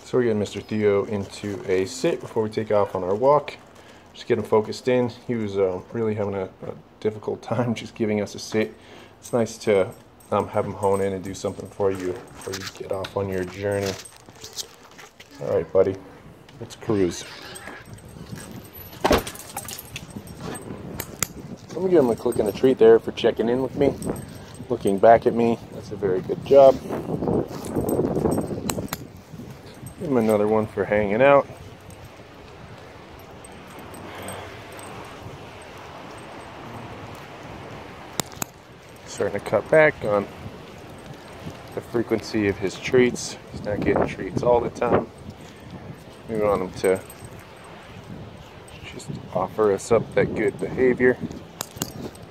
So we're getting Mr. Theo into a sit before we take off on our walk. Just get him focused in. He was really having a difficult time just giving us a sit. It's nice to have him hone in and do something for you before you get off on your journey. All right, buddy, let's cruise. Let me give him a click and a treat there for checking in with me, looking back at me. That's a very good job. Give him another one for hanging out. Starting to cut back on the frequency of his treats. He's not getting treats all the time. We want him to just offer us up that good behavior.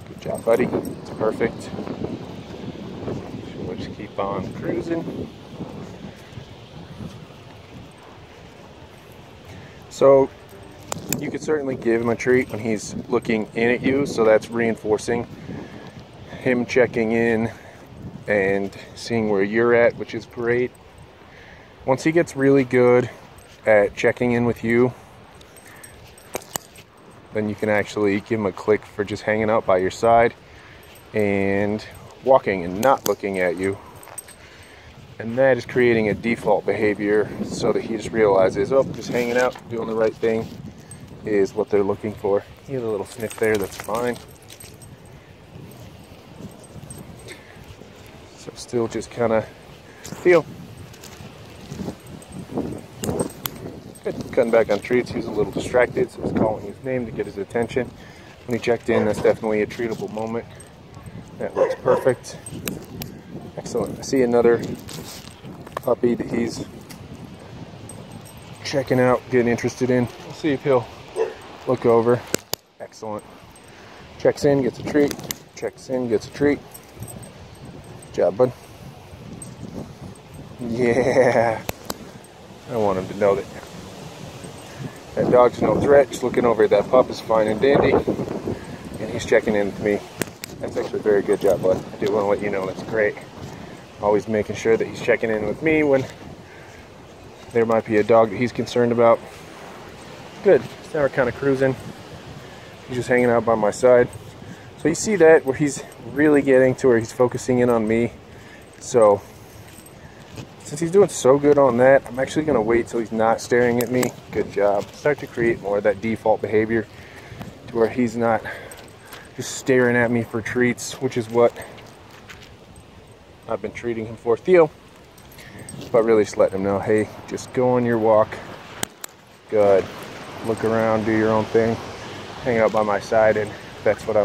Good job, buddy. It's perfect. We'll just keep on cruising. So you could certainly give him a treat when he's looking in at you, so that's reinforcing him checking in and seeing where you're at, which is great. Once he gets really good at checking in with you, then you can actually give him a click for just hanging out by your side and walking and not looking at you. And that is creating a default behavior so that he just realizes, oh, just hanging out, doing the right thing is what they're looking for. You get a little sniff there, that's fine. So still just kind of feel. Good. Cutting back on treats, he was a little distracted, so I was calling his name to get his attention. When he checked in, that's definitely a treatable moment. That looks perfect. Excellent. I see another puppy that he's checking out, getting interested in. We'll see if he'll look over. Excellent. Checks in, gets a treat. Checks in, gets a treat. Good job, bud. Yeah. I want him to know that that dog's no threat. Just looking over at that pup is fine and dandy. And he's checking in with me. That's actually a very good job, bud. I do want to let you know that's great. Always making sure that he's checking in with me when there might be a dog that he's concerned about. Good. So now we're kind of cruising. He's just hanging out by my side. So you see that where he's really getting to where he's focusing in on me. So since he's doing so good on that, I'm actually going to wait till he's not staring at me. Good job. Start to create more of that default behavior to where he's not just staring at me for treats, which is what I've been treating him for Theo. But really just letting him know, hey, just go on your walk. Good. Look around, do your own thing. Hang out by my side, and that's what I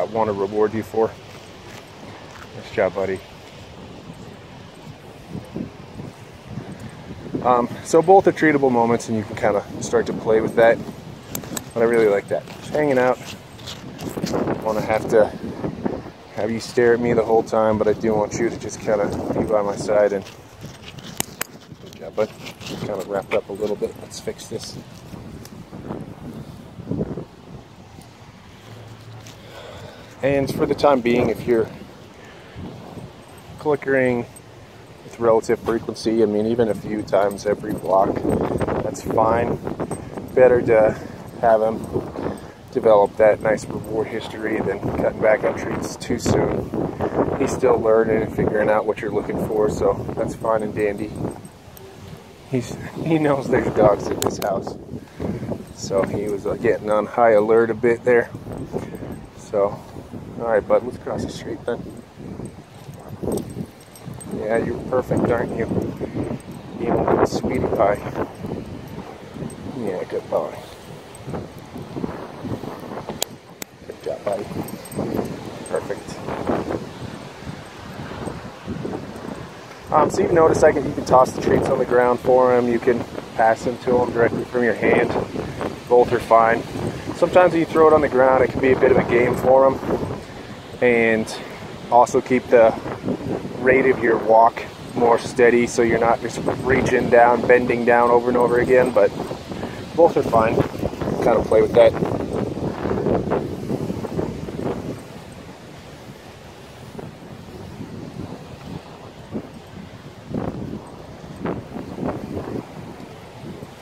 want to reward you for. Nice job, buddy. So both are treatable moments, and you can kind of start to play with that. But I really like that. Just hanging out. I want to have you stare at me the whole time, but I do want you to just kind of be by my side. And good job, bud. Kind of wrapped up a little bit. Let's fix this. And for the time being, if you're clickering with relative frequency, I mean, even a few times every block, that's fine. Better to have him develop that nice reward history than cutting back on treats too soon. He's still learning and figuring out what you're looking for, so that's fine and dandy. He knows there's dogs in this house, so he was getting on high alert a bit there. So, all right, bud, let's cross the street then. Yeah, you're perfect, aren't you? You little sweetie pie. Yeah, good boy. Good job, buddy. Perfect. So you notice you can toss the treats on the ground for him. You can pass them to him directly from your hand. Both are fine. Sometimes when you throw it on the ground, it can be a bit of a game for him. And also keep the rate of your walk more steady so you're not just reaching down, bending down over and over again. But both are fine. Kind of play with that.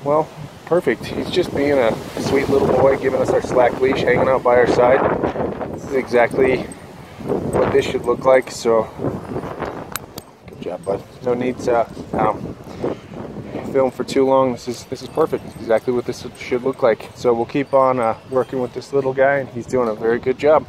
well, perfect. He's just being a sweet little boy, giving us our slack leash, hanging out by our side. This is exactly what this should look like, so good job, bud. No need to film for too long. This is perfect. Exactly what this should look like. So we'll keep on working with this little guy, and he's doing a very good job.